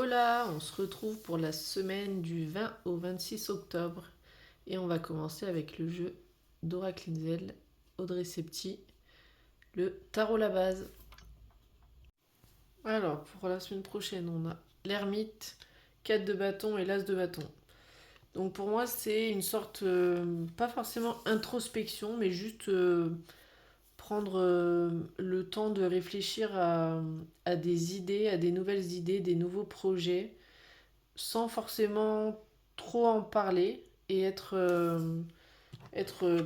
Hola, on se retrouve pour la semaine du 20 au 26 octobre et on va commencer avec le jeu Dora Klinzel, Audrey Septi, le tarot la base. Alors, pour la semaine prochaine, on a l'ermite, 4 de bâton et l'as de bâton. Donc pour moi, c'est une sorte, pas forcément introspection, mais juste prendre le temps de réfléchir à des idées, à des nouvelles idées, des nouveaux projets sans forcément trop en parler et être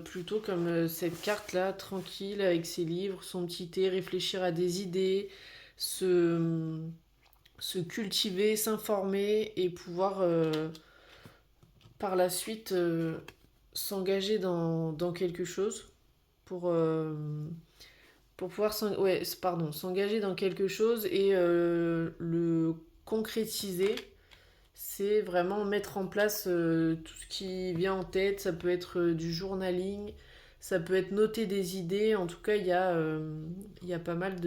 plutôt comme cette carte-là, tranquille avec ses livres, son petit thé, réfléchir à des idées, se, se cultiver, s'informer et pouvoir par la suite s'engager dans quelque chose pour, pour pouvoir s'engager dans quelque chose et le concrétiser. C'est vraiment mettre en place tout ce qui vient en tête. Ça peut être du journaling, ça peut être noter des idées. En tout cas, il y a pas mal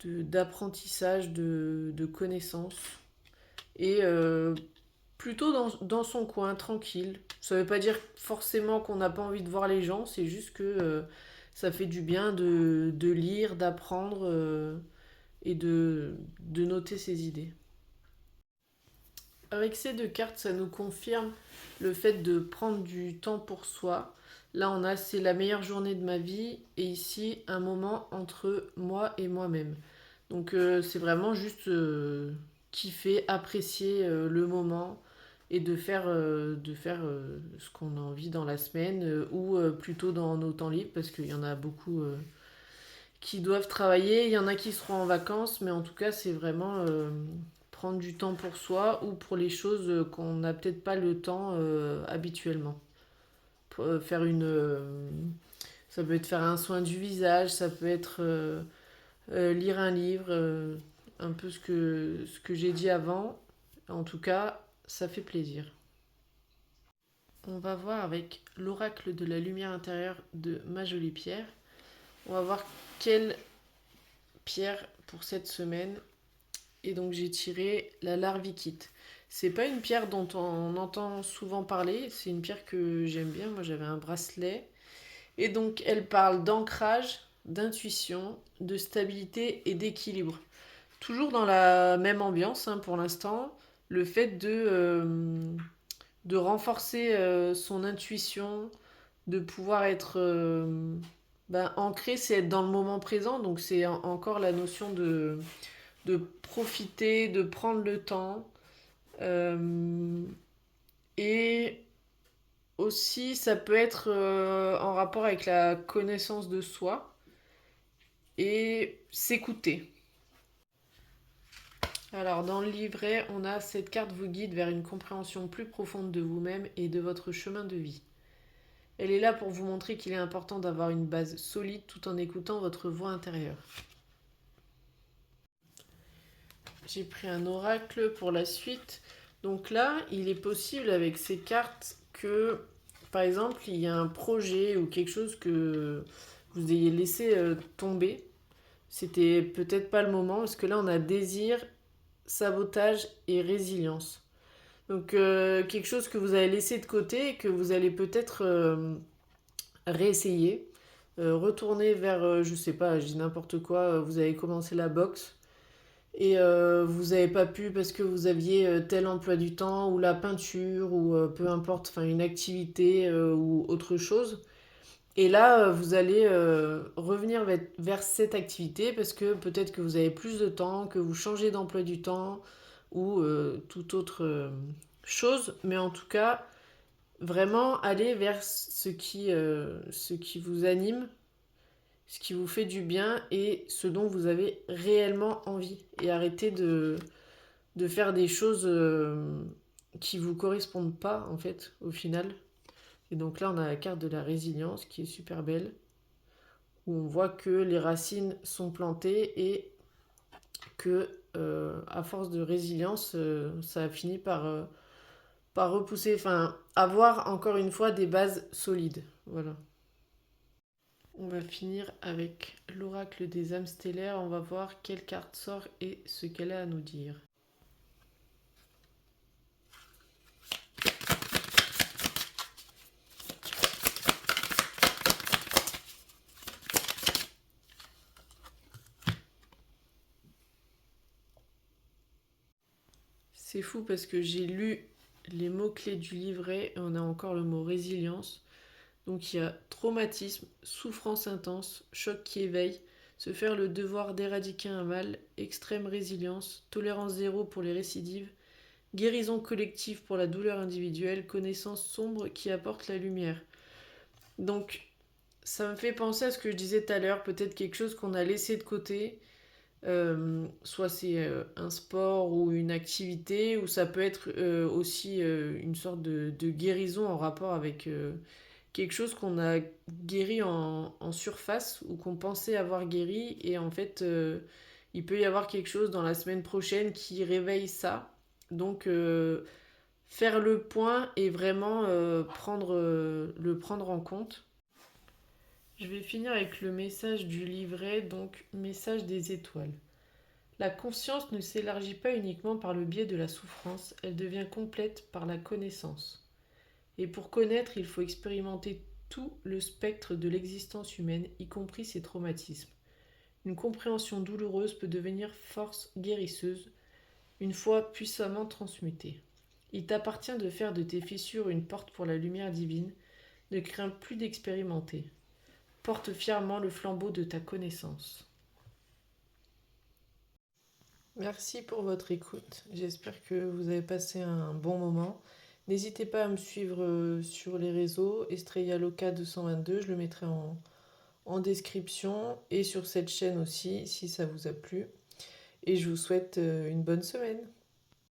d'apprentissage, de connaissances. Et plutôt dans son coin, tranquille. Ça veut pas dire forcément qu'on n'a pas envie de voir les gens, c'est juste que ça fait du bien de lire, d'apprendre et de noter ses idées. Avec ces deux cartes, ça nous confirme le fait de prendre du temps pour soi. Là, on a c'est la meilleure journée de ma vie et ici un moment entre moi et moi-même. Donc c'est vraiment juste kiffer, apprécier le moment et de faire ce qu'on a envie dans la semaine ou plutôt dans nos temps libres parce qu'il y en a beaucoup qui doivent travailler, il y en a qui seront en vacances, mais en tout cas c'est vraiment prendre du temps pour soi ou pour les choses qu'on n'a peut-être pas le temps habituellement. Faire ça peut être faire un soin du visage, ça peut être lire un livre, un peu ce que j'ai dit avant. En tout cas, ça fait plaisir. On va voir avec l'oracle de la lumière intérieure de Ma Jolie Pierre. On va voir quelle pierre pour cette semaine. Et donc j'ai tiré la larvikite. C'est pas une pierre dont on entend souvent parler, c'est une pierre que j'aime bien. Moi j'avais un bracelet. Et donc elle parle d'ancrage, d'intuition, de stabilité et d'équilibre. Toujours dans la même ambiance hein, pour l'instant. Le fait de renforcer son intuition, de pouvoir être ancré, c'est être dans le moment présent. Donc c'est encore la notion de profiter, de prendre le temps. Euh, et aussi, ça peut être en rapport avec la connaissance de soi et s'écouter. Alors, dans le livret, on a cette carte vous guide vers une compréhension plus profonde de vous-même et de votre chemin de vie. Elle est là pour vous montrer qu'il est important d'avoir une base solide tout en écoutant votre voix intérieure. J'ai pris un oracle pour la suite. Donc là, il est possible avec ces cartes que, par exemple, il y a un projet ou quelque chose que vous ayez laissé tomber. C'était peut-être pas le moment parce que là, on a désir, sabotage et résilience. Donc quelque chose que vous avez laissé de côté et que vous allez peut-être réessayer. Retourner vers, je sais pas, je dis n'importe quoi, vous avez commencé la boxe et vous n'avez pas pu parce que vous aviez tel emploi du temps ou la peinture ou peu importe, enfin une activité ou autre chose. Et là, vous allez revenir vers cette activité parce que peut-être que vous avez plus de temps, que vous changez d'emploi du temps ou toute autre chose. Mais en tout cas, vraiment aller vers ce qui vous anime, ce qui vous fait du bien et ce dont vous avez réellement envie. Et arrêter de faire des choses qui vous correspondent pas, en fait, au final. Et donc là, on a la carte de la résilience qui est super belle, où on voit que les racines sont plantées et que, à force de résilience, ça a fini par repousser, enfin, avoir encore une fois des bases solides. Voilà. On va finir avec l'oracle des âmes stellaires. On va voir quelle carte sort et ce qu'elle a à nous dire. C'est fou parce que j'ai lu les mots-clés du livret et on a encore le mot résilience. Donc il y a traumatisme, souffrance intense, choc qui éveille, se faire le devoir d'éradiquer un mal, extrême résilience, tolérance zéro pour les récidives, guérison collective pour la douleur individuelle, connaissance sombre qui apporte la lumière. Donc ça me fait penser à ce que je disais tout à l'heure, peut-être quelque chose qu'on a laissé de côté. Soit c'est un sport ou une activité, ou ça peut être aussi une sorte de guérison en rapport avec quelque chose qu'on a guéri en surface ou qu'on pensait avoir guéri et en fait il peut y avoir quelque chose dans la semaine prochaine qui réveille ça. Donc faire le point et vraiment le prendre en compte. Je vais finir avec le message du livret, donc message des étoiles. La conscience ne s'élargit pas uniquement par le biais de la souffrance, elle devient complète par la connaissance. Et pour connaître, il faut expérimenter tout le spectre de l'existence humaine, y compris ses traumatismes. Une compréhension douloureuse peut devenir force guérisseuse, une fois puissamment transmutée. Il t'appartient de faire de tes fissures une porte pour la lumière divine, ne crains plus d'expérimenter. Porte fièrement le flambeau de ta connaissance. Merci pour votre écoute. J'espère que vous avez passé un bon moment. N'hésitez pas à me suivre sur les réseaux, Estrella Loca 222, je le mettrai en description et sur cette chaîne aussi si ça vous a plu. Et je vous souhaite une bonne semaine.